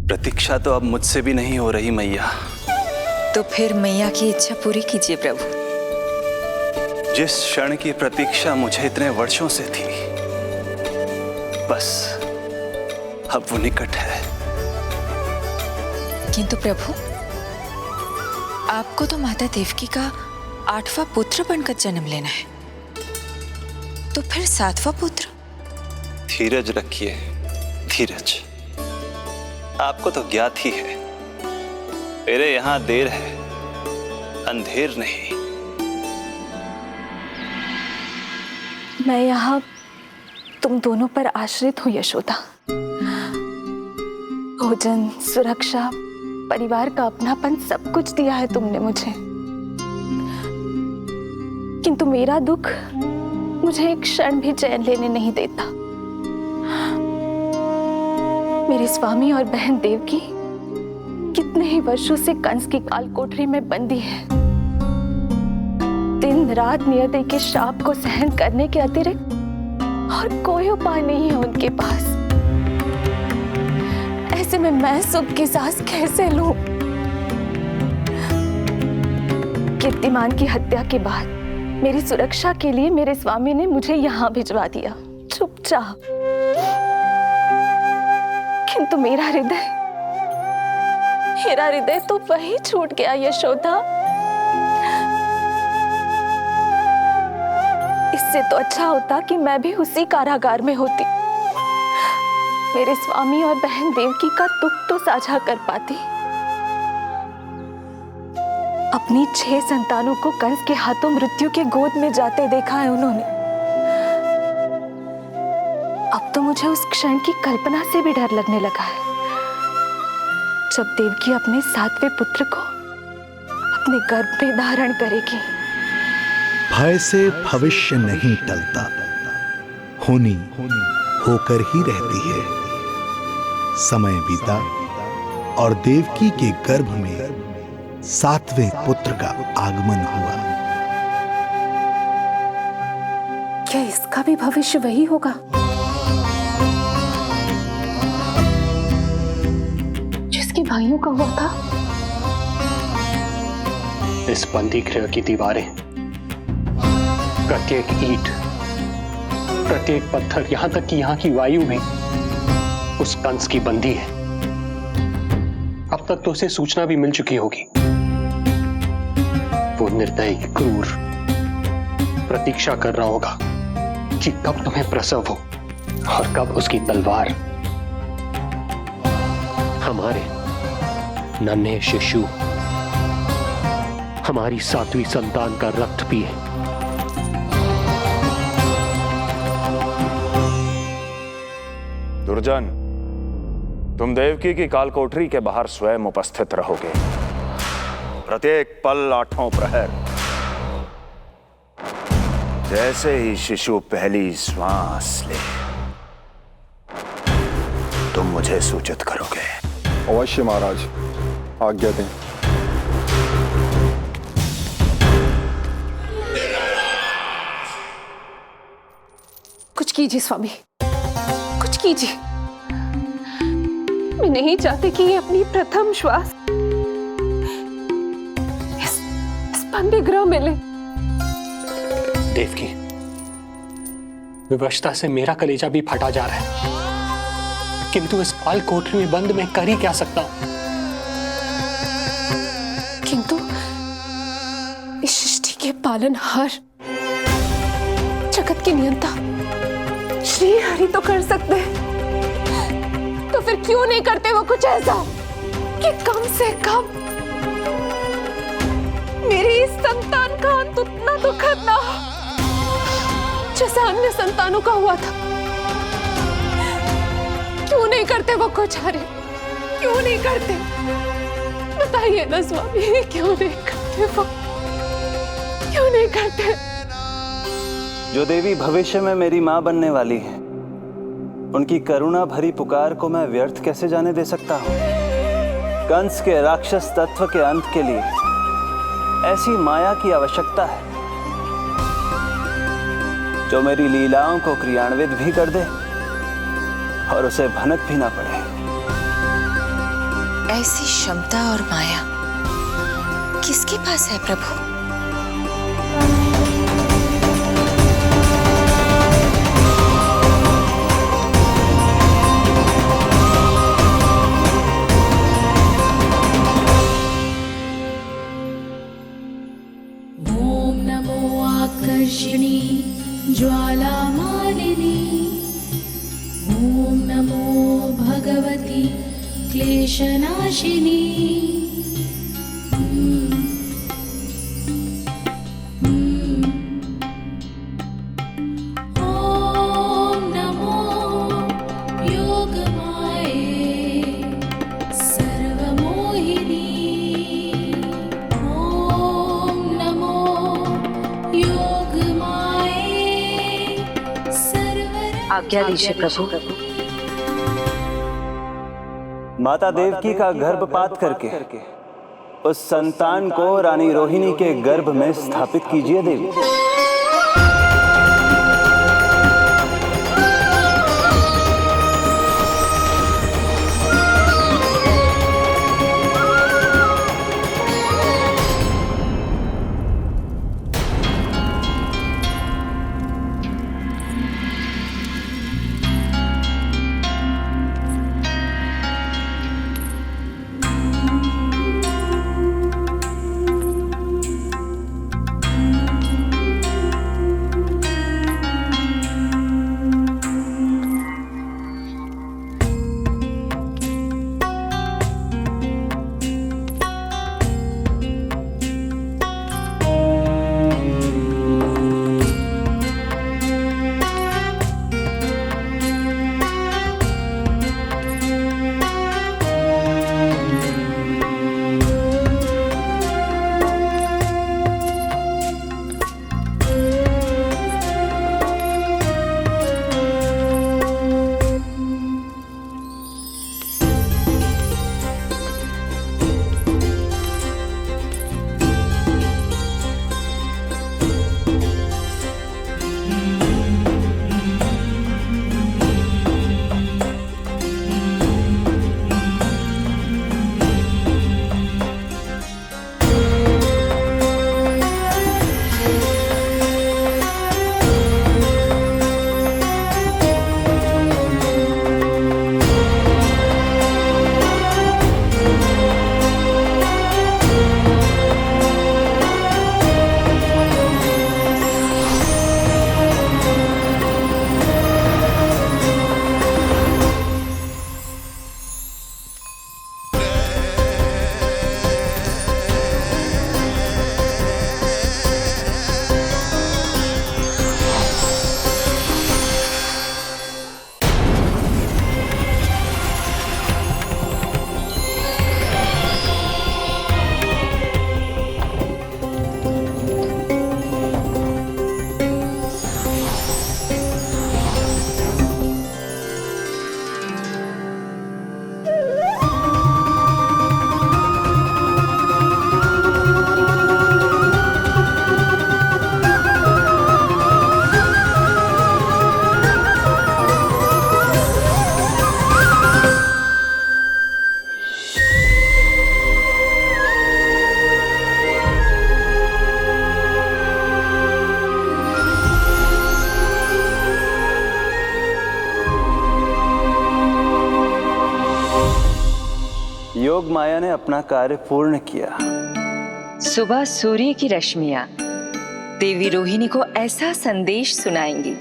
प्रतीक्षा तो अब मुझसे भी नहीं हो रही मैया। तो फिर मैया की इच्छा पूरी कीजिए प्रभु। जिस क्षण की प्रतीक्षा मुझे इतने वर्षों से थी, बस अब वो निकट है। किंतु प्रभु, आपको तो माता देवकी का 8वां पुत्र बनकर जन्म लेना है, तो फिर 7वां पुत्र? धीरज रखिए, धीरज। आपको तो ज्ञात ही है, मेरे यहां देर है, अंधेर नहीं। मैं यहाँ तुम दोनों पर आश्रित हूँ यशोदा। भोजन, सुरक्षा, परिवार का अपनापन सब कुछ दिया है तुमने मुझे, किंतु मेरा दुख मुझे एक क्षण भी चैन लेने नहीं देता। मेरे स्वामी और बहन देवकी कितने ही वर्षों से कंस की काल कोठरी में बंदी है। दिन रात नियति के शाप को सहन करने के अतिरिक्त और कोई उपाय नहीं है उनके पास। ऐसे में मैं सुख की सांस कैसे लूं? कीर्तिमान की हत्या के बाद मेरी सुरक्षा के लिए मेरे स्वामी ने मुझे यहाँ भिजवा दिया, चुपचाप। किंतु मेरा हृदय तो वही छूट गया यशोदा। इससे तो अच्छा होता कि मैं भी उसी कारागार में होती, मेरे स्वामी और बहन देवकी का दुख तो साझा कर पाती। अपनी 6 संतानों को कंस के हाथों मृत्यु के गोद में जाते देखा है उन्होंने। अब तो मुझे उस क्षण की कल्पना से भी डर लगने लगा है, जब देवकी अपने 7वें पुत्र को अपने गर्भ में धारण करेगी। भय से भविष्य नहीं टलता, होनी होकर ही रहती है। समय बीता और देवकी के गर्भ में 7वें पुत्र का आगमन हुआ। क्या इसका भी भविष्य वही होगा जिसके भाइयों का हुआ था? इस बंदी गृह की दीवारें, प्रत्येक ईंट, प्रत्येक पत्थर, यहां तक कि यहां की वायु भी उस कंस की बंदी है। अब तक तो उसे सूचना भी मिल चुकी होगी। वो निर्दयी, क्रूर प्रतीक्षा कर रहा होगा कि कब तुम्हें प्रसव हो और कब उसकी तलवार हमारे नन्हे शिशु, हमारी 7वीं संतान का रक्त पिए। दुर्जन, तुम देवकी की काल कोठरी के बाहर स्वयं उपस्थित रहोगे, प्रत्येक पल 8वां प्रहर। जैसे ही शिशु पहली श्वास ले, तुम मुझे सूचित करोगे। अवश्य महाराज, आज्ञा दें। कुछ कीजिए स्वामी, कुछ कीजिए। मैं नहीं चाहती कि ये अपनी प्रथम श्वास इस बंदी गृह में ले। देवकी, विवशता से मेरा कलेजा भी फटा जा रहा है, किंतु इस काल कोठरी में बंद मैं कर ही क्या सकता हूं? किंतु इस सृष्टि के पालनहार, जगत के नियंता श्री हरि तो कर सकते हैं, तो फिर क्यों नहीं करते वो कुछ ऐसा कि कम से कम मेरी इस संतान का अंत उतना दुखद ना हो जैसा अन्य संतानों का हुआ था। क्यों नहीं करते वो कुछ? हरे क्यों नहीं करते? बताइए ना स्वामी, क्यों नहीं करते वो? क्यों नहीं करते? जो देवी भविष्य में मेरी मां बनने वाली है, उनकी करुणा भरी पुकार को मैं व्यर्थ कैसे जाने दे सकता हूं? कंस के राक्षस तत्व के अंत के लिए ऐसी माया की आवश्यकता है जो मेरी लीलाओं को क्रियान्वित भी कर दे और उसे भनक भी ना पड़े। ऐसी क्षमता और माया किसके पास है प्रभु? ॐ नमो आकर्षिणी ज्वालामालिनी ॐ नमो भगवती क्लेशनाशिनी ॐ नमो योगमाये सर्वमोहिनी ॐ नमो योगमाये आज्ञा दीजिए प्रभु। माता देवकी का गर्भपात करके उस संतान को रानी रोहिणी के गर्भ में स्थापित कीजिए देवी। योग माया ने अपना कार्य पूर्ण किया। सुबह सूर्य की रश्मियां देवी रोहिणी को ऐसा संदेश सुनाएंगी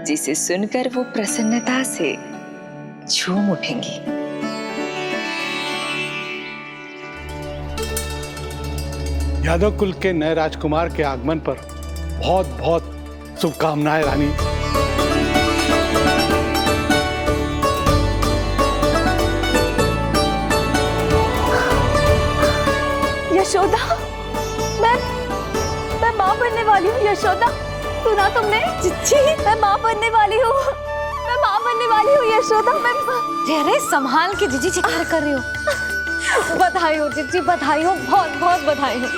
जिसे सुनकर वो प्रसन्नता से झूम उठेंगी। यादव कुल के नए राजकुमार के आगमन पर बहुत बहुत शुभकामनाएं रानी। यशोदा, मैं माँ बनने वाली हूँ। यशोदा, सुना तुमने? चिच्ची, मैं माँ बनने वाली हूँ। मैं माँ बनने वाली हूँ यशोदा। अरे संभाल के जीजी चिकार कर रही हो। बधाई हो जीजी, बधाई हो, बहुत बहुत बधाई हो।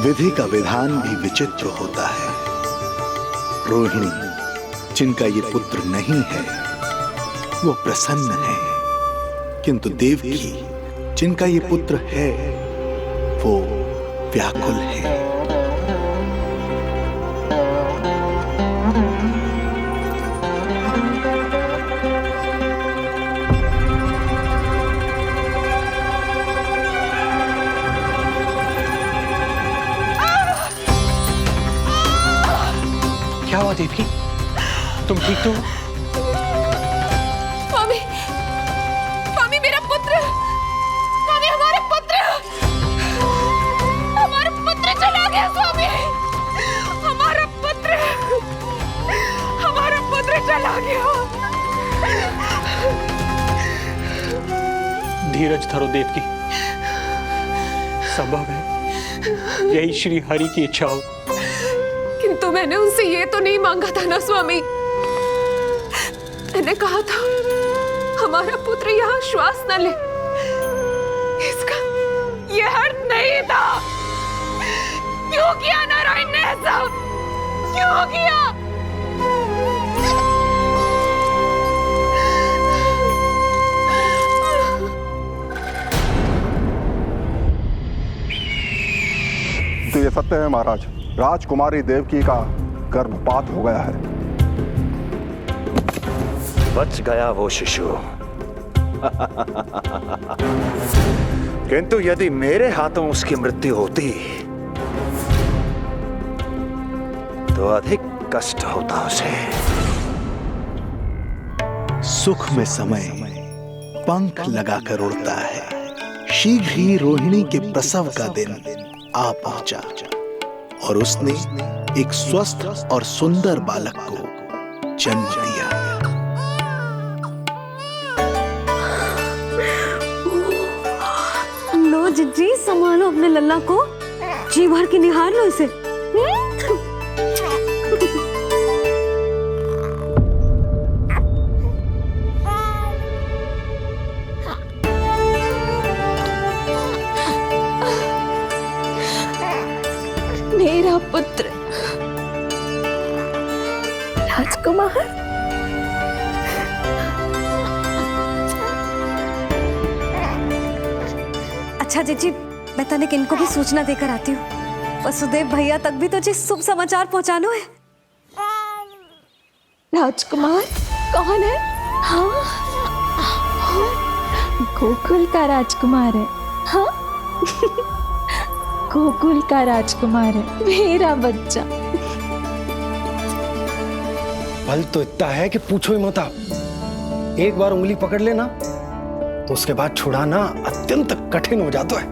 विधि का विधान भी विचित्र होता है। रोहिणी, जिनका ये पुत्र नहीं है, वो प्रसन्न है, किंतु देवकी, जिनका ये पुत्र है, वो व्याकुल है। क्या हुआ देवकी? तुम ठीक तो हो? स्वामी, स्वामी मेरा पुत्र, स्वामी हमारा पुत्र चला गया। स्वामी, हमारा पुत्र चला गया। धीरज धरो देवकी, संभव है यही श्री हरि की इच्छा हो। किंतु मैंने उनसे ये तो नहीं मांगा था ना स्वामी। मैंने कहा था हमारा पुत्र यहाँ श्वास न ले। इसका ये अर्थ नहीं था। क्यों किया नारायण ने ऐसा? क्यों किया? तो ये सत्य है महाराज, राजकुमारी देवकी का गर्भपात हो गया है। बच गया वो शिशु। किंतु यदि मेरे हाथों उसकी मृत्यु होती तो अधिक कष्ट होता उसे। सुख में समय पंख लगाकर उड़ता है। शीघ्र ही रोहिणी के प्रसव का दिन आ पहुंचा और उसने एक स्वस्थ और सुंदर बालक को जन्म दिया। लो जिज्जी, संभालो अपने लल्ला को, जी भर के निहार लो इसे। मेरा पुत्र राजकुमार। अच्छा जीजी, मैं तनिक इनको भी सूचना देकर आती हूँ। वसुदेव भैया तक भी तुझे शुभ समाचार पहुंचाना है। राजकुमार कौन है? हाँ, गोकुल का राजकुमार है। हाँ, गोकुल का राजकुमार है, मेरा बच्चा। बल तो इतना है कि पूछो ही मत आप। एक बार उंगली पकड़ लेना तो उसके बाद छुड़ाना अत्यंत कठिन हो जाता है।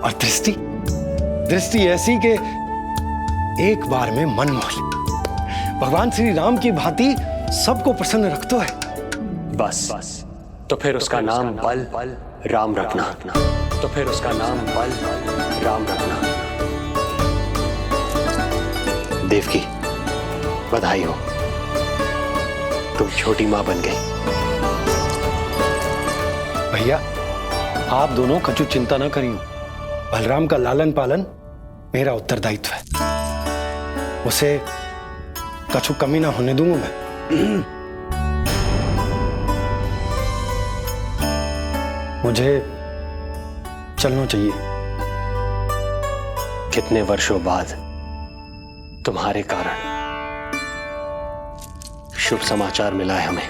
और दृष्टि ऐसी कि एक बार में मन मोह ले। भगवान श्री राम की भांति सबको प्रसन्न रखता है। बस तो फिर उसका नाम बल राम रखना। तो फिर उसका नाम बल राम रखना। देवकी, बधाई हो, तुम छोटी मां बन गई। भैया, आप दोनों कछु चिंता ना करियो। बलराम का लालन पालन मेरा उत्तरदायित्व है। उसे कछु कमी ना होने दूंगा मैं। मुझे चलना चाहिए। कितने वर्षों बाद तुम्हारे कारण शुभ समाचार मिला है हमें।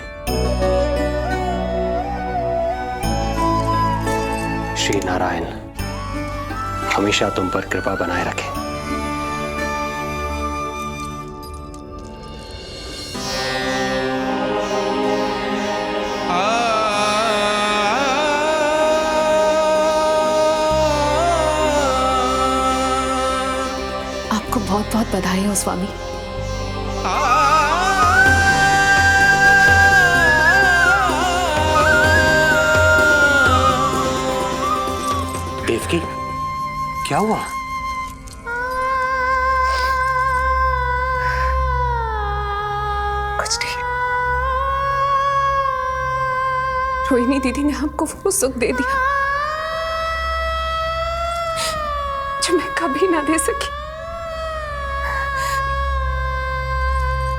श्री नारायण हमेशा तुम पर कृपा बनाए रखे। आपको बहुत बहुत बधाई हो स्वामी। देवकी, क्या हुआ? कुछ नहीं। रोहिणी दीदी ने हमको वो सुख दे दिया कभी ना दे सकी।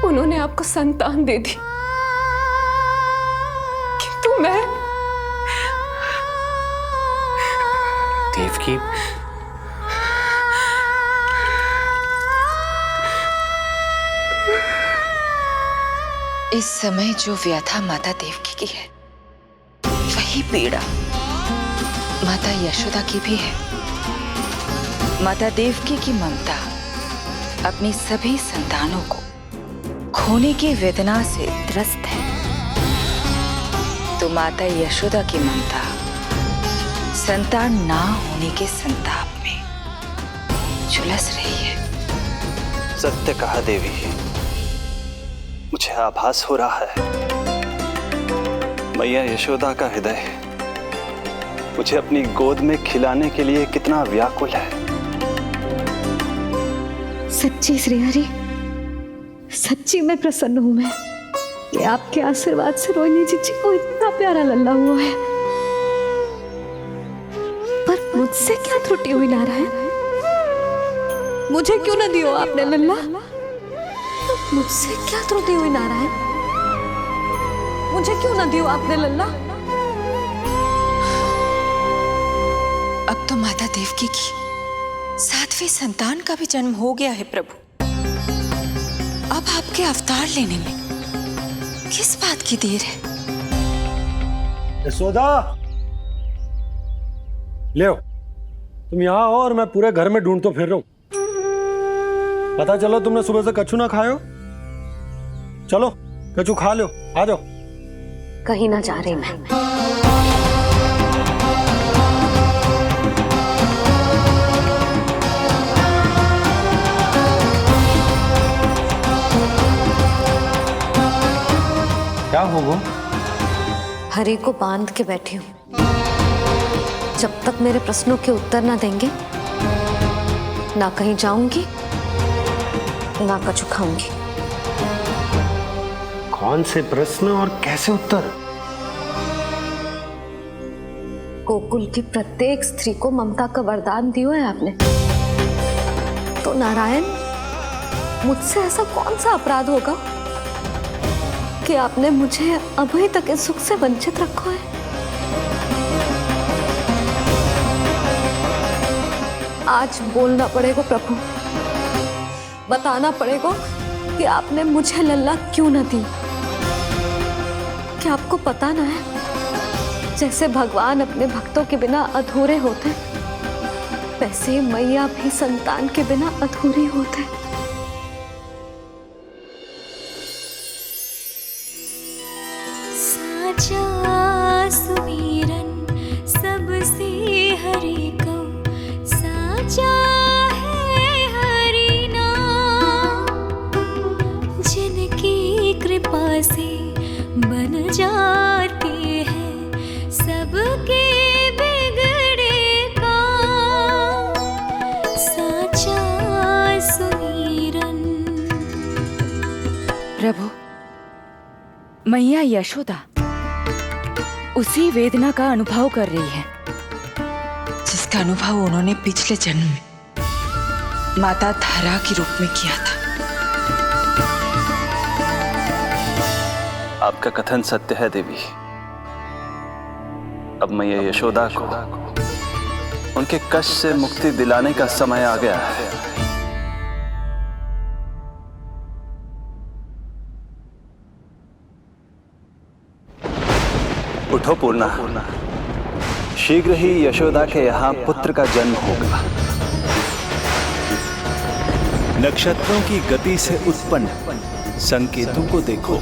उन्होंने आपको संतान दे दी, किंतु मैं देवकी, इस समय जो व्यथा माता देवकी की है, वही पीड़ा माता यशोदा की भी है। माता देवकी की ममता अपनी सभी संतानों को खोने की वेदना से त्रस्त है, तो माता यशोदा की ममता संतान ना होने के संताप में झुलस रही है। सत्य कहा देवी, मुझे आभास हो रहा है मैया यशोदा का हृदय मुझे अपनी गोद में खिलाने के लिए कितना व्याकुल है। सच्ची श्रीहरि, सच्ची मैं प्रसन्न हूं मैं कि आपके आशीर्वाद से रोहिणी जीजी को इतना प्यारा लल्ला हुआ है। पर मुझसे क्या त्रुटि हुई नारायण? मुझे क्यों न दियो आपने लल्ला? मुझसे क्या त्रुटि हुई नारायण? मुझे क्यों न दियो आपने लल्ला? अब तो माता देवकी की 7वीं संतान का भी जन्म हो गया है प्रभु। अब आपके अवतार लेने में किस बात की देर है? यशोदा, ले आओ, तुम यहाँ आओ और मैं पूरे घर में ढूंढतो फिर रहा हूं। पता चला तुमने सुबह से कछु ना खाए हो। चलो कछु खा लो, आ जाओ। कहीं ना जा रही मैं। क्या हो वो? हरि को बांध के बैठी हूँ। जब तक मेरे प्रश्नों के उत्तर ना देंगे, ना कहीं जाऊंगी, ना कछु खाऊंगी। कौन से प्रश्न और कैसे उत्तर? गोकुल की प्रत्येक स्त्री को ममता का वरदान दिया है आपने, तो नारायण मुझसे ऐसा कौन सा अपराध होगा कि आपने मुझे अभी तक इस सुख से वंचित रखा है? आज बोलना पड़ेगा प्रभु, बताना पड़ेगा कि आपने मुझे लल्ला क्यों न दी। क्या आपको पता ना है, जैसे भगवान अपने भक्तों के बिना अधूरे होते, वैसे मैया भी संतान के बिना अधूरी होते। साचा सुमिरन सबसे हरि को, साचा है हरि नाम, जिनकी कृपा से बन जाते हैं सबके बिगड़े काम। साचा सुमिरन। प्रभु, मैया यशोदा उसी वेदना का अनुभव कर रही है जिसका अनुभव उन्होंने पिछले जन्म में माता धारा के रूप में किया था। आपका कथन सत्य है देवी। अब मैया यशोदा को उनके कष्ट से मुक्ति दिलाने का समय आ गया है। उठो पूर्णा, शीघ्र ही यशोदा के यहाँ पुत्र का जन्म होगा। नक्षत्रों की गति से उत्पन्न संकेतों को देखो।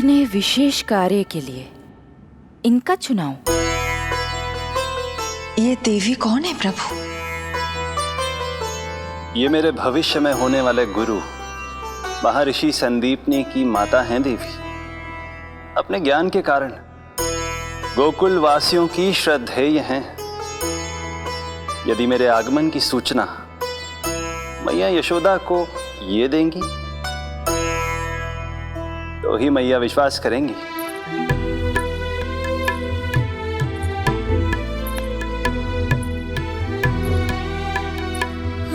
इतने विशेष कार्य के लिए इनका चुनाव? ये देवी कौन है प्रभु? ये मेरे भविष्य में होने वाले गुरु महर्षि संदीपनी की माता हैं देवी। अपने ज्ञान के कारण गोकुल वासियों की श्रद्धेय हैं। यदि मेरे आगमन की सूचना मैया यशोदा को ये देंगी तो ही मैया विश्वास करेंगी।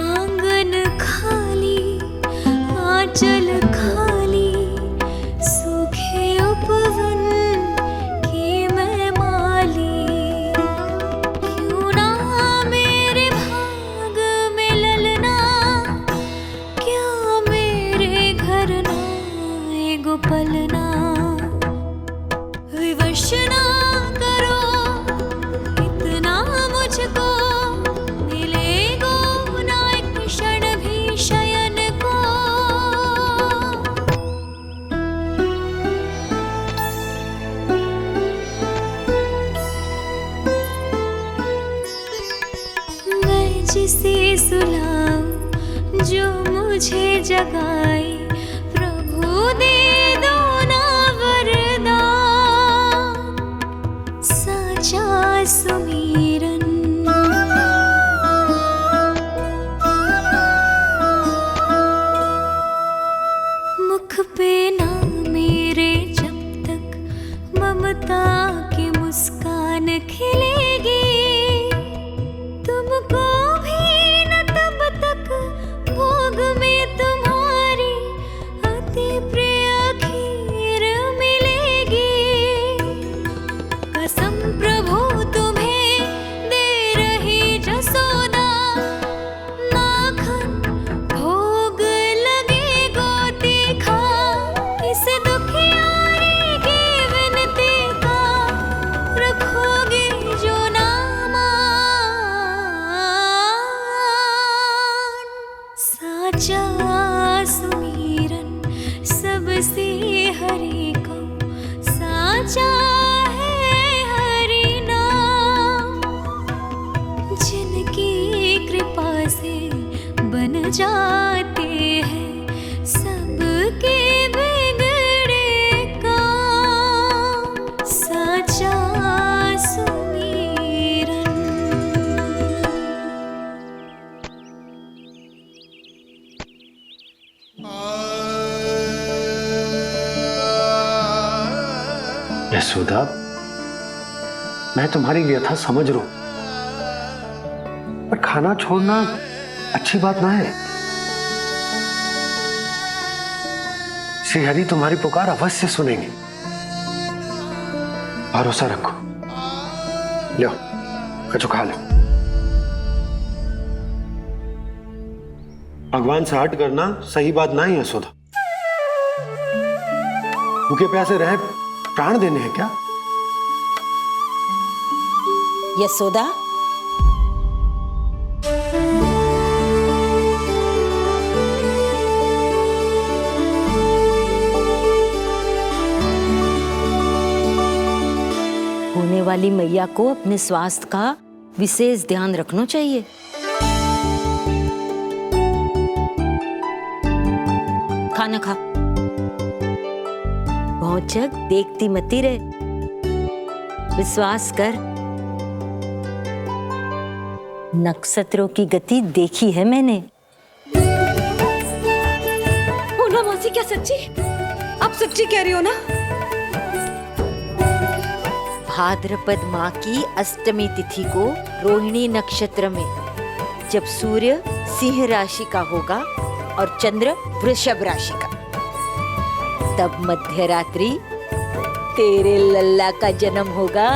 आंगन खाली, आंचल खाली, सूखे उपवन की मैं माली। क्यों ना मेरे भाग में ललना, क्या मेरे घर ना एगो पलना। विवश ना करो इतना मुझको, मिलेगो ना एक क्षण भी शयन को। मैं जिसे सुलाऊं जो मुझे जगाए, प्रभु दे दो ना वरदान। साचा सुमीरन मुख पे ना मेरे जब तक ममता की मुस्कान खिलेगी। तुमको भी न तब तक भोग में तुम्हारी अति प्रिय खीर मिलेगी। कसम प्रभु तुम्हें दे रही जसोदा, माखन भोग लगेगो तीखा। इस दुखियारी की विनती का रखोगे जो नामान। साचा सुमीरन सबसे हरि को, साचा है हरि नाम। जिनकी कृपा से बन जाते हैं सबके बिगड़े काम। साचा सुमीरन। यशोदा, मैं तुम्हारी व्यथा समझ रहा हूं, पर खाना छोड़ना अच्छी बात ना है। श्री हरि तुम्हारी पुकार अवश्य सुनेंगे, भरोसा रखो। लो कछु खा लो। भगवान से हट करना सही बात ना ही यशोदा। भूखे प्यासे रहे प्राण देने हैं क्या? यशोदा, होने वाली मैया को अपने स्वास्थ्य का विशेष ध्यान रखना चाहिए। खाना खा, बहुत जग देखती मती रहे, विश्वास कर। नक्षत्रों की गति देखी है मैंने। पूना मौसी, क्या सच्ची? आप सच्ची कह रही हो ना? भाद्रपद माह की अष्टमी तिथि को रोहिणी नक्षत्र में, जब सूर्य सिंह राशि का होगा और चंद्र वृषभ राशि का, तब मध्य रात्रि तेरे लल्ला का जन्म होगा।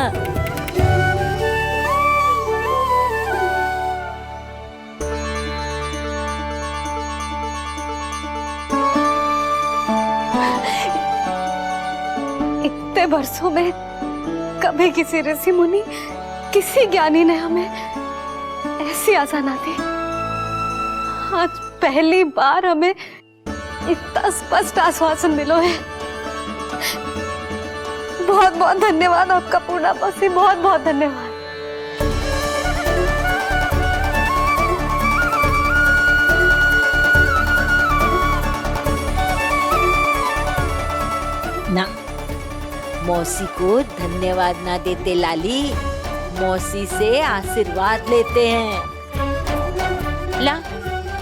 इतने वर्षों में कभी किसी ऋषि मुनि, किसी ज्ञानी ने हमें ऐसी आशा ना दी। आज पहली बार हमें इतना स्पष्ट आश्वासन मिलो है बहुत बहुत धन्यवाद आपका पूर्णा मौसी, बहुत बहुत धन्यवाद। ना, मौसी को धन्यवाद ना देते लाली, मौसी से आशीर्वाद लेते हैं। ला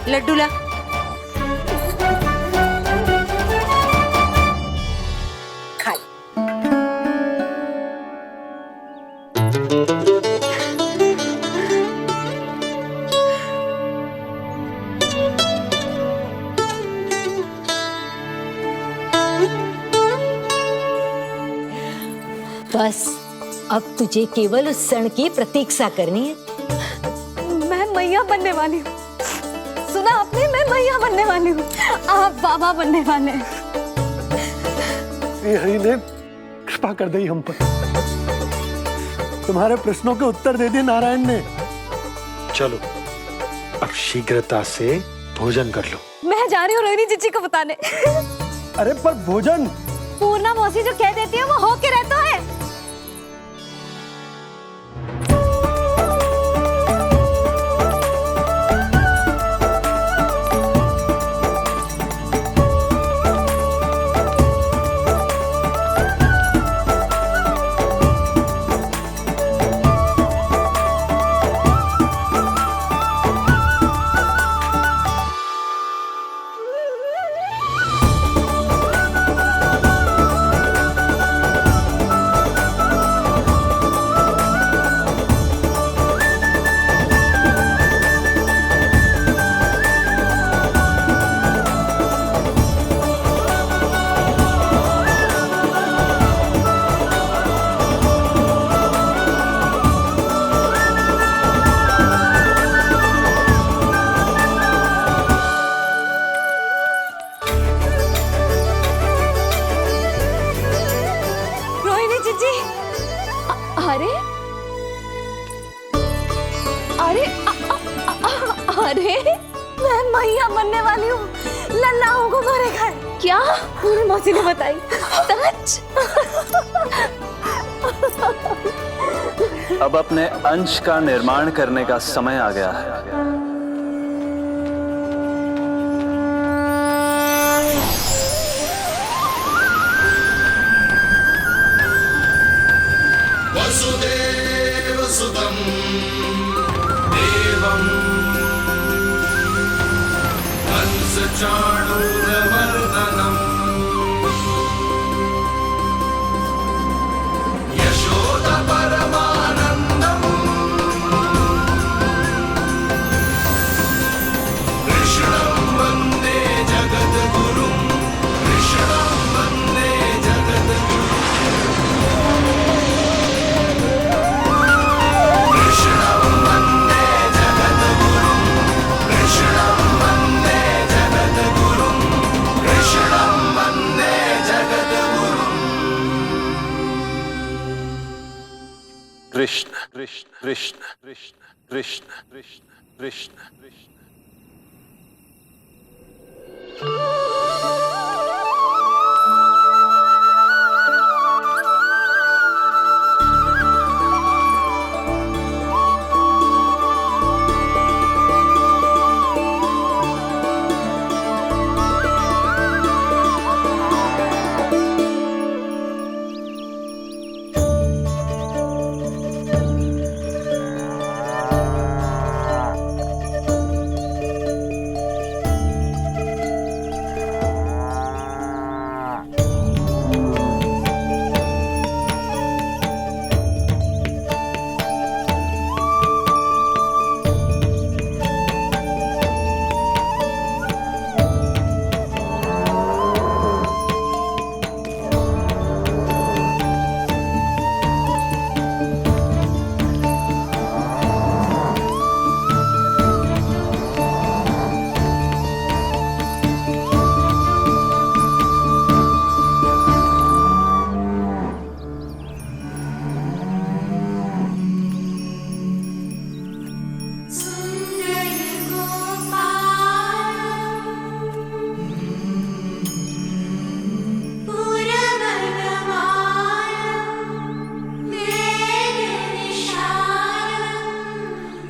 लड्डू ला। खा ले। बस अब तुझे केवल उस क्षण की प्रतीक्षा करनी है। मैं मैया बनने वाली हूँ, सुना आपने, मैं मैया बनने वाली हूँ, आप बाबा बनने वाले हैं। हरि ने कृपा कर दी हम पर, तुम्हारे प्रश्नों के उत्तर दे दिए नारायण ने। चलो अब शीघ्रता से भोजन कर लो। मैं जा रही हूँ रोहिणी जीजी को बताने। अरे पर भोजन, पूर्णा मौसी जो कह देती है वो हो के रहता है। अरे अरे अरे मैं मैया बनने वाली हूँ, लल्लाओं को मारेगा। क्या पूरी मौसी ने बताई? सच? अब अपने अंश का निर्माण करने का समय आ गया है। वसुदेव सुतं देवं कंसचाणूरमर्दनम् यशोदा परमानन्दम् कृष्णं वन्दे जगद्गुरुं, कृष्णं वन्दे जगद्गुरुं। कृष्ण कृष्ण कृष्ण कृष्ण कृष्ण कृष्ण कृष्ण कृष्ण।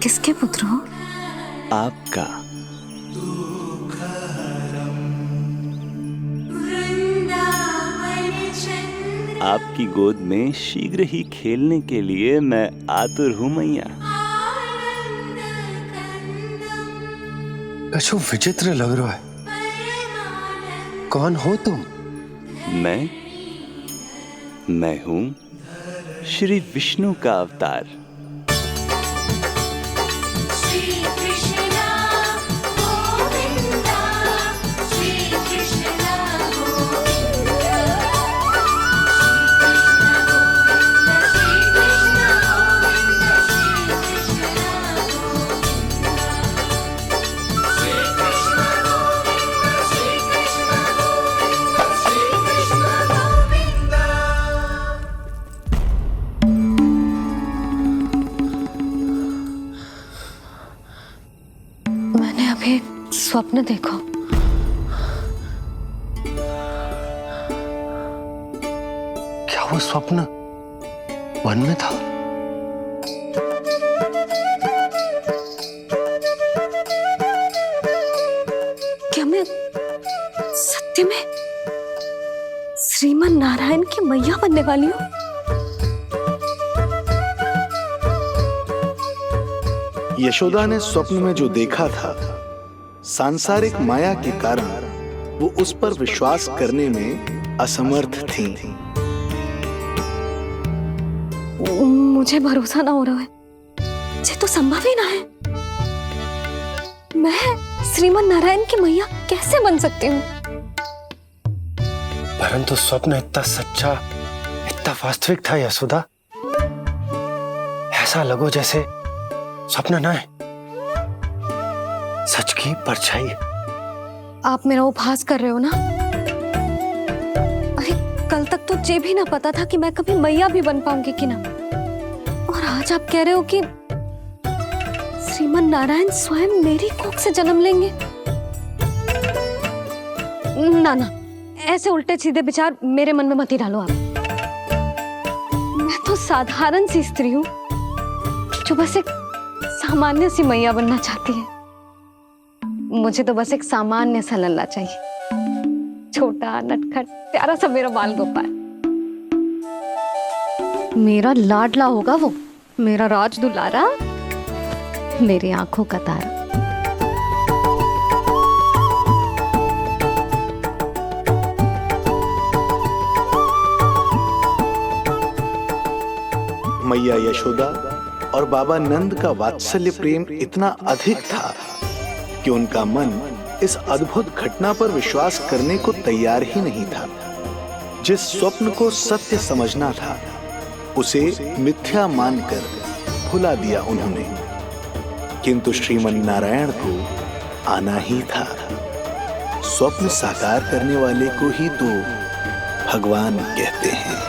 किसके पुत्र हो? आपका। आपकी गोद में शीघ्र ही खेलने के लिए मैं आतुर हूं मैया। कछु विचित्र लग रहा है। कौन हो तुम? मैं हूं श्री विष्णु का अवतार। मैंने अभी एक स्वप्न देखा। क्या वो स्वप्न वन में था? क्या मैं सत्य में श्रीमन नारायण की मैया बनने वाली हूँ? यशोदा ने स्वप्न में जो देखा था, सांसारिक माया के कारण वो उस पर विश्वास करने में असमर्थ थी। मुझे भरोसा ना हो रहा है। ये तो संभव ही ना है। मैं श्रीमन नारायण की मैया कैसे बन सकती हूँ? परंतु स्वप्न इतना सच्चा, इतना वास्तविक था यशोदा। ऐसा लगो जैसे स्वप्न ना है, सच की परछाई। आप मेरा उपहास कर रहे हो ना? अरे कल तक तो ये भी ना पता था कि मैं कभी मैया भी बन पाऊंगी कि ना। और आज आप कह रहे हो कि श्रीमन नारायण स्वयं मेरी कोख से जन्म लेंगे। ना ना, ऐसे उल्टे सीधे विचार मेरे मन में मत ही डालो आप। मैं तो साधारण सी स्त्री हूँ जो बस एक सामान्य सी मैया बनना चाहती है। मुझे तो बस एक सामान्य सा लल्ला चाहिए, छोटा नटखट प्यारा सा मेरा बाल गोपाल। मेरा लाडला होगा वो, मेरा राज दुलारा, मेरी आंखों का तारा। मैया यशोदा और बाबा नंद का वात्सल्य प्रेम इतना अधिक था कि उनका मन इस अद्भुत घटना पर विश्वास करने को तैयार ही नहीं था। जिस स्वप्न को सत्य समझना था, उसे मिथ्या मानकर भुला दिया उन्होंने। किंतु श्रीमन नारायण को आना ही था। स्वप्न साकार करने वाले को ही तो भगवान कहते हैं।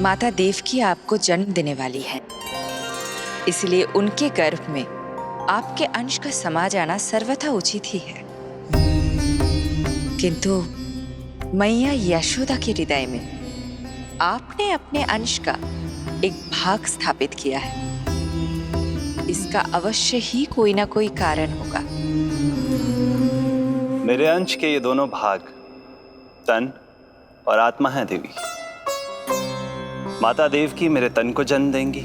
माता देवकी आपको जन्म देने वाली है, इसलिए उनके गर्भ में आपके अंश का समा जाना सर्वथा उचित ही है। किंतु मैया यशोदा के हृदय में आपने अपने अंश का एक भाग स्थापित किया है, इसका अवश्य ही कोई ना कोई कारण होगा। मेरे अंश के ये दोनों भाग तन और आत्मा हैं देवी। माता देवकी मेरे तन को जन्म देंगी,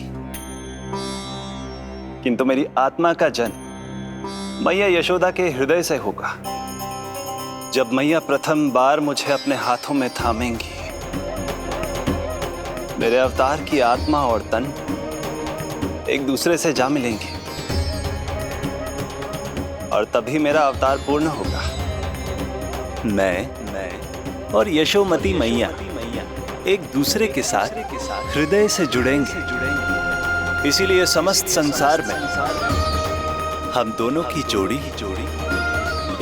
किंतु मेरी आत्मा का जन्म मैया यशोदा के हृदय से होगा। जब मैया प्रथम बार मुझे अपने हाथों में थामेंगी, मेरे अवतार की आत्मा और तन एक दूसरे से जा मिलेंगे और तभी मेरा अवतार पूर्ण होगा। मैं और यशोमती मैया एक दूसरे के साथ हृदय से जुड़ेंगे। इसीलिए समस्त संसार में हम दोनों की जोड़ी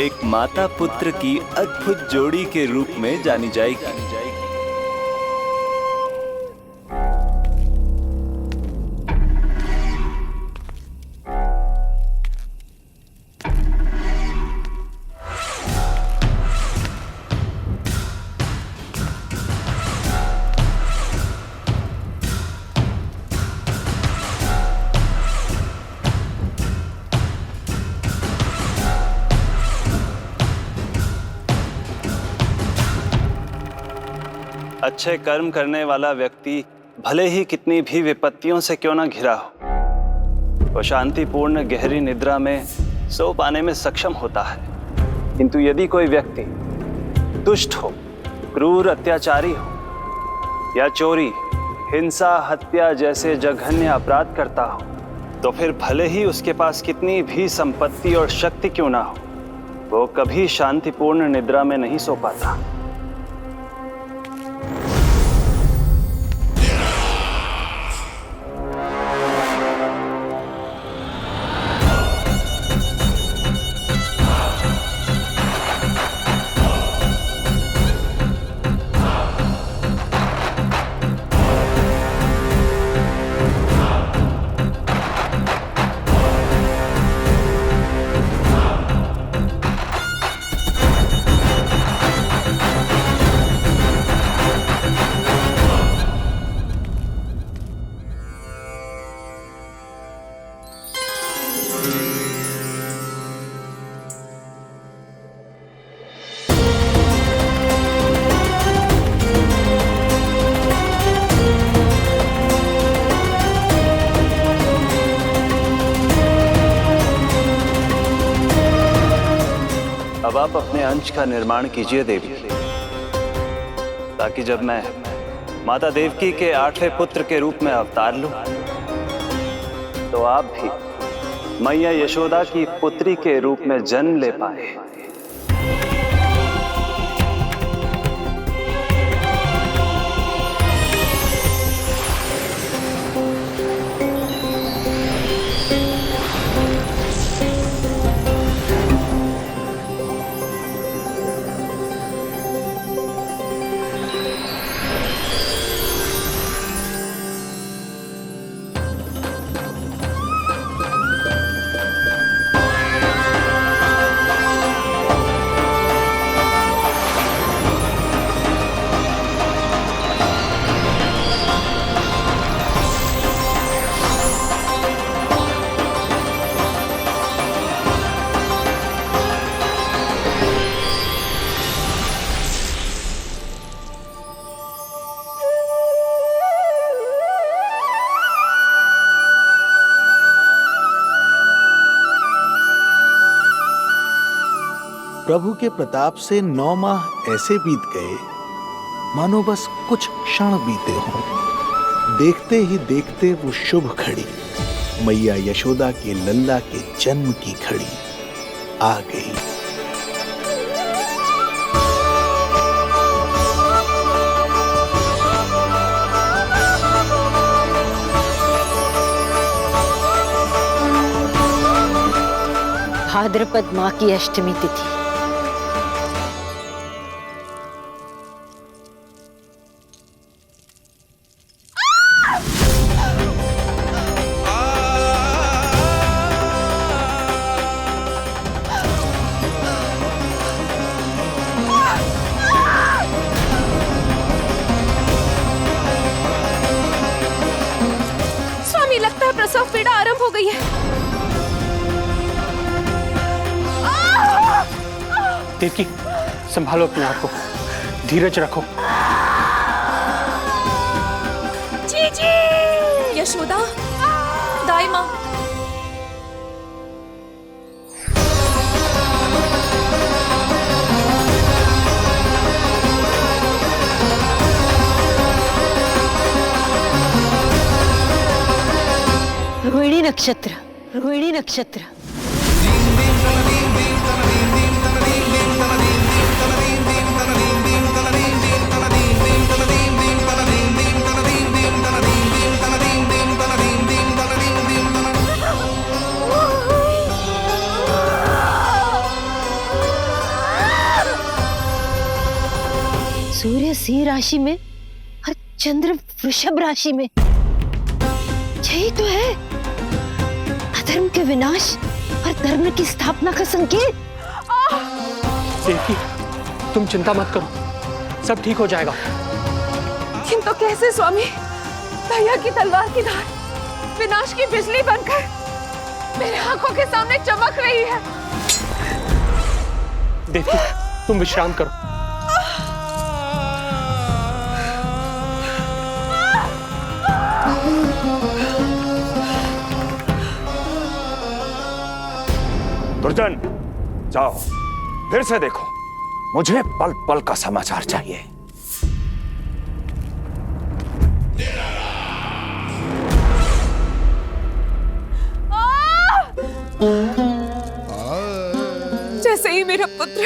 एक माता पुत्र की अद्भुत जोड़ी के रूप में जानी जाएगी। अच्छे कर्म करने वाला व्यक्ति भले ही कितनी भी विपत्तियों से क्यों ना घिरा हो, वो शांतिपूर्ण गहरी निद्रा में सो पाने में सक्षम होता है। किंतु यदि कोई व्यक्ति दुष्ट हो, क्रूर अत्याचारी हो या चोरी, हिंसा, हत्या जैसे जघन्य अपराध करता हो, तो फिर भले ही उसके पास कितनी भी संपत्ति और शक्ति क्यों ना हो, वो कभी शांतिपूर्ण निद्रा में नहीं सो पाता। अब आप अपने अंश का निर्माण कीजिए देवी, ताकि जब मैं माता देवकी के 8वें पुत्र के रूप में अवतार लूं, तो आप भी मैया यशोदा की पुत्री के रूप में जन्म ले पाए। प्रभु के प्रताप से 9 माह ऐसे बीत गए मानो बस कुछ क्षण बीते हों। देखते ही देखते वो शुभ घड़ी, मैया यशोदा के लल्ला के जन्म की घड़ी आ गई। भाद्रपद माह की अष्टमी तिथि। पीड़ा आरंभ हो गई है। देवकी, संभालो अपने आप को, धीरज रखो। जीजी, यशोदा, दाई माँ। रोहिणी नक्षत्र, रोहिणी नक्षत्र। सूर्य सिंह राशि में और चंद्र वृषभ राशि में, यही तो है अधर्म के विनाश और धर्म की स्थापना का संकेत। देवकी, तुम चिंता मत करो, सब ठीक हो जाएगा। किंतु कैसे स्वामी? भैया की तलवार की धार विनाश की बिजली बनकर मेरे आंखों के सामने चमक रही है। देवकी, तुम विश्राम करो। दुर्जन, जाओ फिर से देखो, मुझे पल पल का समाचार चाहिए। जैसे ही मेरा पुत्र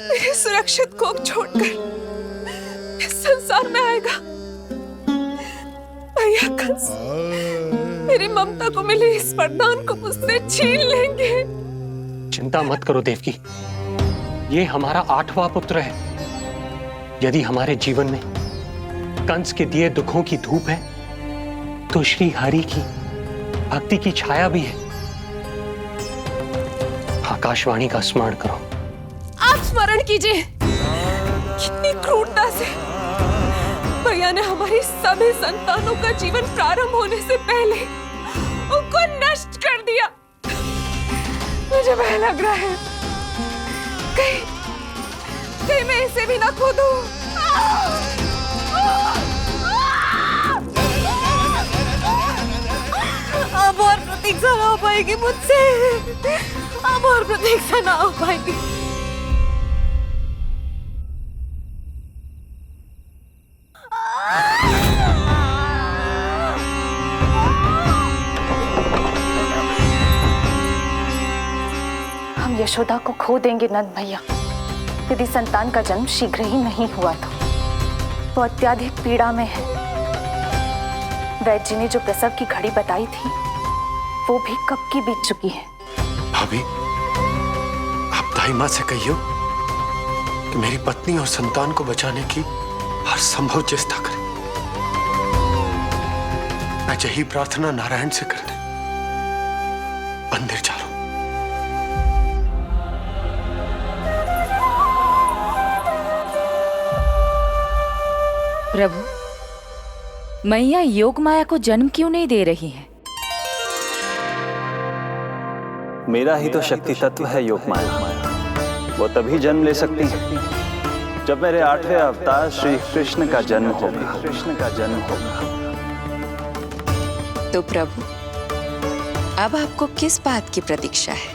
मेरे सुरक्षित कोख छोड़कर इस संसार में आएगा, भैया कंस मेरी ममता को मिले इस वरदान को मुझसे छीन लेंगे। चिंता मत करो देवकी, ये हमारा 8वां पुत्र है। यदि हमारे जीवन में कंस के दिए दुखों की धूप है, तो श्री हरि की भक्ति की छाया भी है। आकाशवाणी का स्मरण करो। आप स्मरण कीजिए, कितनी क्रूरता से भैया ने हमारी सभी संतानों का जीवन प्रारंभ होने से पहले उनको नष्ट कर दिया। मुझे भय लग रहा है, कहीं मैं इसे भी ना खो दूं। अब और प्रतीक्षा ना हो पाएगी मुझसे, अब और प्रतीक्षा ना हो पाएगी। हम यशोदा को खो देंगे नंद भैया, यदि संतान का जन्म शीघ्र ही नहीं हुआ तो। वो अत्यधिक पीड़ा में है। वैद्य जी ने जो प्रसव की घड़ी बताई थी, वो भी कब की बीत चुकी है। भाभी, आप दाई माँ से कहियो कि मेरी पत्नी और संतान को बचाने की हर संभव चेष्टा करें। मैं यही प्रार्थना नारायण से करने मंदिर चलो। प्रभु, मैया योग माया को जन्म क्यों नहीं दे रही है? मेरा ही तो शक्ति तत्व है योग माया। वो तभी जन्म ले सकती है जब मेरे 8वें अवतार श्री कृष्ण का जन्म होगा। तो प्रभु, अब आपको किस बात की प्रतीक्षा है?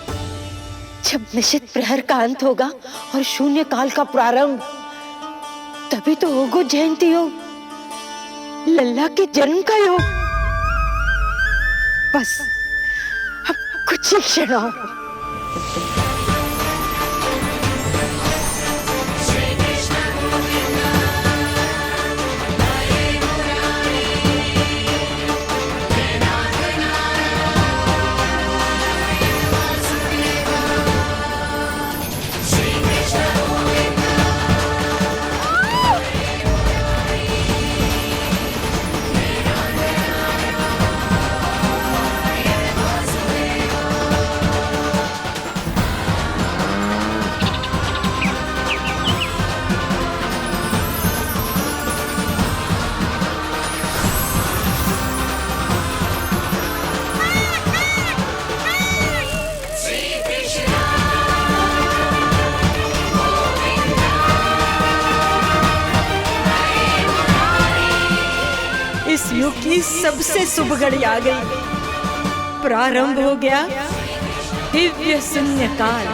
जब निश्चित प्रहर का अंत होगा और शून्य काल का प्रारंभ, तभी तो होगा जयंती योग, लल्ला के जन्म का योग। बस अब कुछ ही क्षण और। की सबसे शुभ घड़ी आ गई। प्रारंभ हो गया दिव्य शून्यकाल।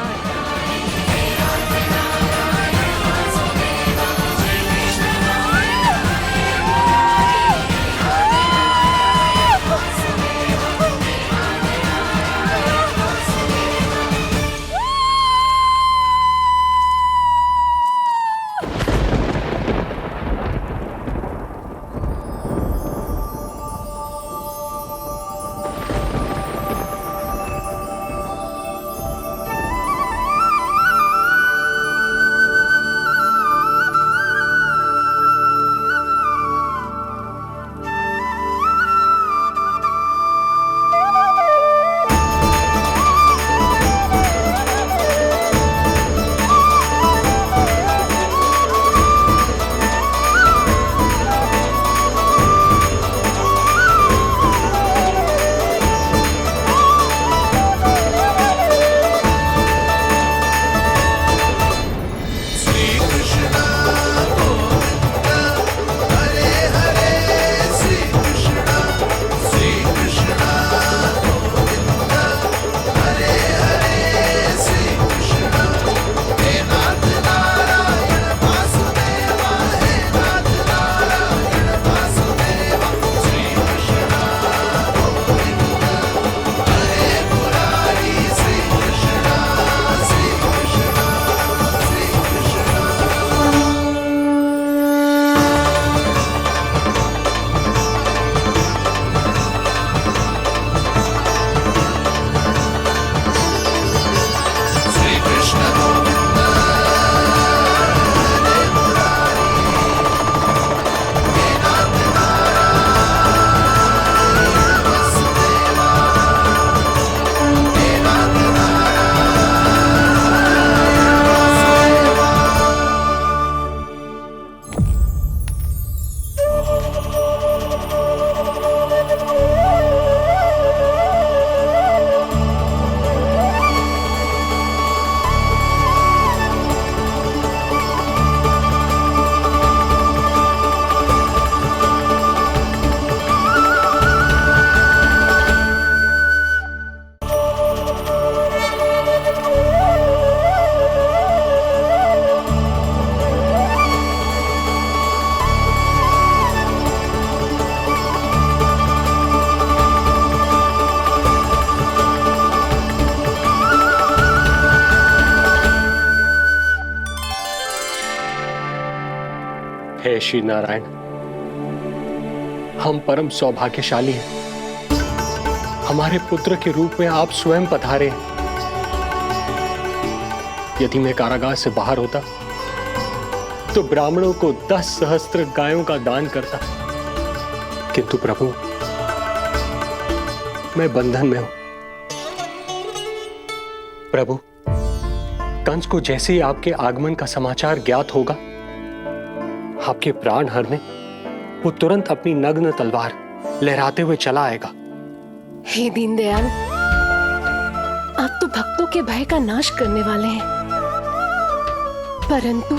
हे श्री नारायण, हम परम सौभाग्यशाली हैं। हमारे पुत्र के रूप में आप स्वयं पधारे हैं। यदि मैं कारागार से बाहर होता तो ब्राह्मणों को 10 सहस्त्र गायों का दान करता, किंतु प्रभु मैं बंधन में हूं। प्रभु, कंस को जैसे ही आपके आगमन का समाचार ज्ञात होगा, आपके प्राण हरने वो तुरंत अपनी नग्न तलवार लहराते हुए चला आएगा। हे दीनदयाल, आप तो भक्तों के भय का नाश करने वाले हैं, परंतु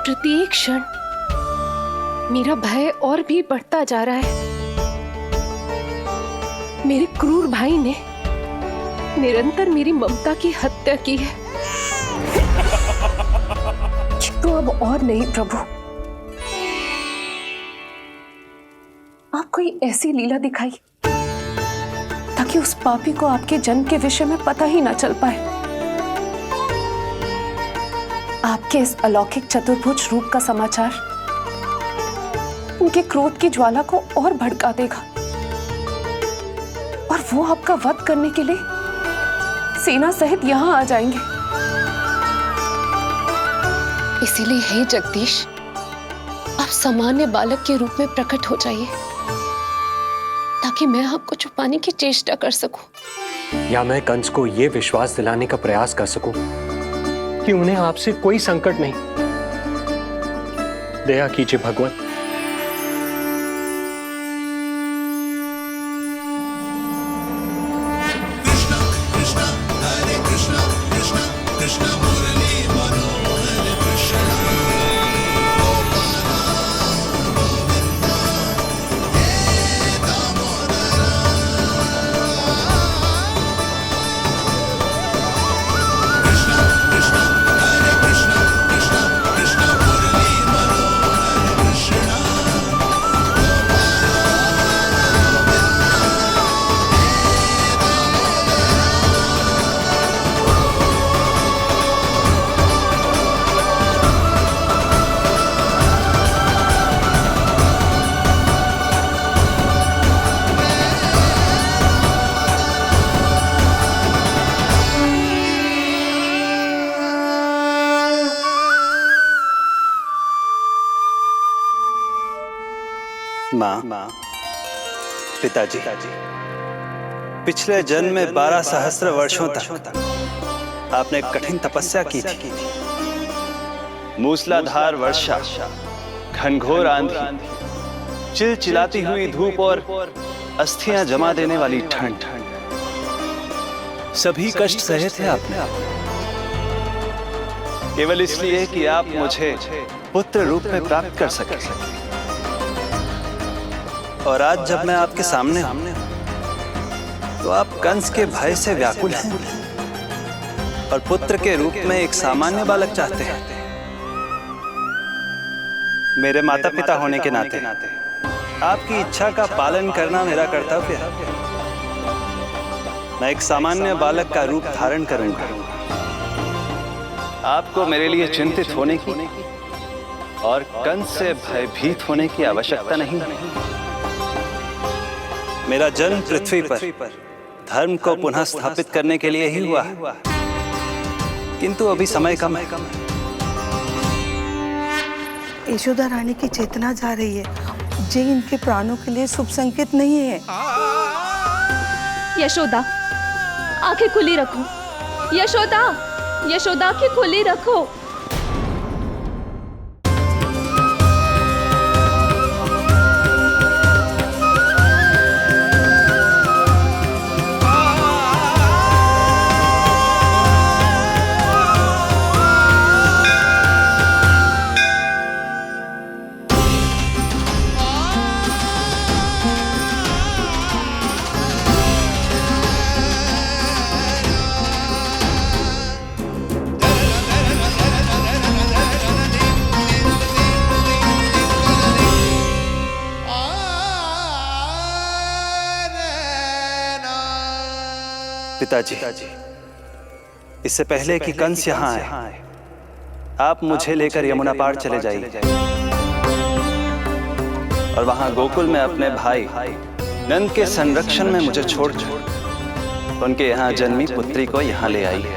प्रत्येक क्षण मेरा भय और भी बढ़ता जा रहा है। मेरे क्रूर भाई ने निरंतर मेरी ममता की हत्या की है। तो अब और नहीं प्रभु, आप कोई ऐसी लीला दिखाई ताकि उस पापी को आपके जन्म के विषय में पता ही ना चल पाए। आपके इस अलौकिक चतुर्भुज रूप का समाचार उनके क्रोध की ज्वाला को और भड़का देगा और वो आपका वध करने के लिए सेना सहित यहां आ जाएंगे। इसीलिए हे जगदीश, आप सामान्य बालक के रूप में प्रकट हो जाइए ताकि मैं आपको छुपाने की चेष्टा कर सकूं। या मैं कंस को यह विश्वास दिलाने का प्रयास कर सकूं कि उन्हें आपसे कोई संकट नहीं। दया कीजिए भगवान। माँ, पिताजी, पिछले जन्म में 12 सहस्त्र वर्षों तक आपने कठिन तपस्या की थी। मूसलाधार वर्षा, घनघोर आंधी, चिलचिलाती हुई धूप और अस्थियां जमा देने वाली ठंड, सभी कष्ट सहे थे आपने, केवल इसलिए कि आप मुझे पुत्र रूप में प्राप्त कर सके। और आज जब मैं आपके सामने हूं, तो आप कंस के भय से व्याकुल हैं और पुत्र के रूप में एक सामान्य बालक चाहते हैं। मेरे माता पिता होने के नाते आपकी इच्छा का पालन करना मेरा कर्तव्य है। मैं एक सामान्य बालक का रूप धारण करूंगा। आपको मेरे लिए चिंतित होने की और कंस से भयभीत होने की आवश्यकता नहीं। मेरा जन्म पृथ्वी पर धर्म को पुनः स्थापित करने के लिए ही हुआ है, किंतु अभी समय कम है। यशोदा रानी की चेतना जा रही है, ये इनके प्राणों के लिए शुभ संकेत नहीं है। यशोदा, आंखें खुली रखो। यशोदा, यशोदा, आंखें खुली रखो। पिताजी, इससे पहले कि कंस यहाँ आए, आप मुझे लेकर यमुना पार चले जाइए और वहां गोकुल में अपने भाई नंद के संरक्षण में मुझे छोड़कर उनके यहाँ जन्मी पुत्री को यहाँ ले आइए।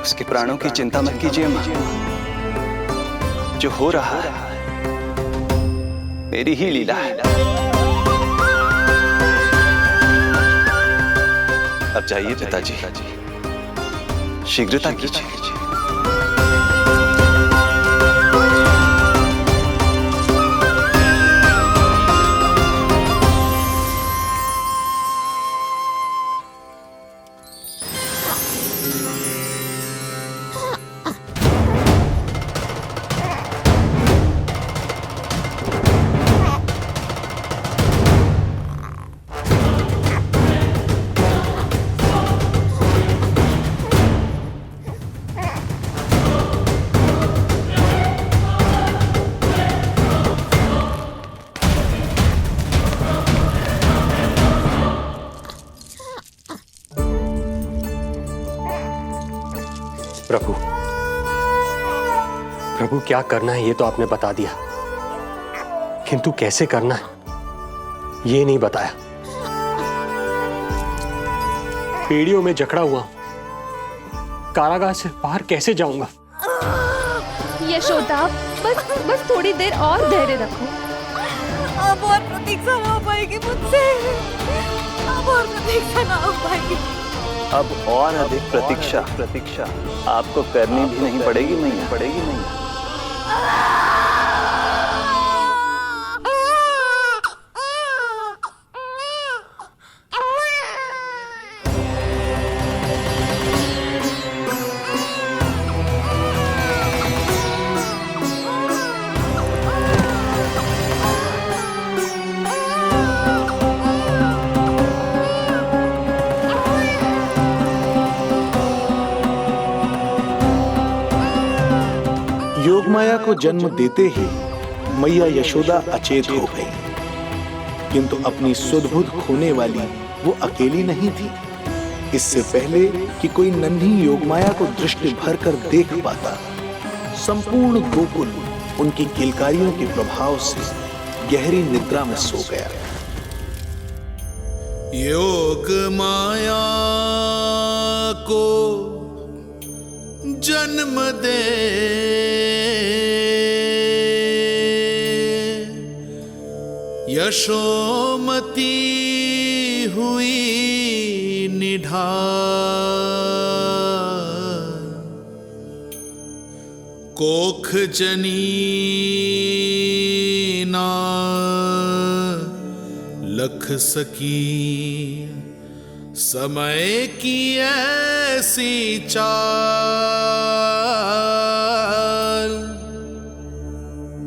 उसके प्राणों की चिंता मत कीजिए मां, जो हो रहा है मेरी ही लीला है। अब जाइए पिताजी, शीघ्रता कीजिए। प्रभु, प्रभु क्या करना है ये तो आपने बता दिया, किंतु कैसे करना है ये नहीं बताया। पेड़ियों में जकड़ा हुआ, कारागार से बाहर कैसे जाऊंगा? यशोदा, बस थोड़ी देर और धैर्य रखो। अब और प्रतीक्षा ना हो पाएगी मुझसे, अब और प्रतीक्षा ना हो पाएगी। अब और अधिक प्रतीक्षा आपको करनी भी नहीं पड़ेगी मैया, पड़ेगी मैया। योगमाया को जन्म देते ही मैया यशोदा अचेत हो गई, किंतु अपनी सुध-बुध खोने वाली वो अकेली नहीं थी। इससे पहले कि कोई नन्ही योगमाया को दृष्टि भर कर देख पाता, संपूर्ण गोकुल उनकी किलकारियों के प्रभाव से गहरी निद्रा में सो गया। योग माया को जन्म दे यशोमती हुई निढाल, कोख जनी ना लख सकी, समय की ऐसी चाल,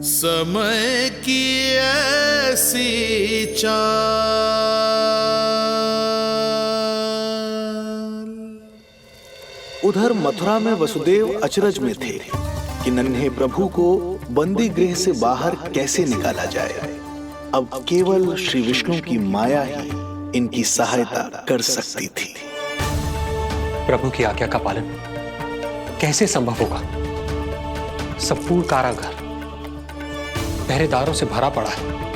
समय की ऐसी चाल। उधर मथुरा में वसुदेव अचरज में थे कि नन्हे प्रभु को बंदी गृह से बाहर कैसे निकाला जाए। अब केवल श्री विष्णु की माया ही इनकी सहायता कर सकती थी। प्रभु की आज्ञा का पालन कैसे संभव होगा? संपूर्ण कारागार पहरेदारों से भरा पड़ा है।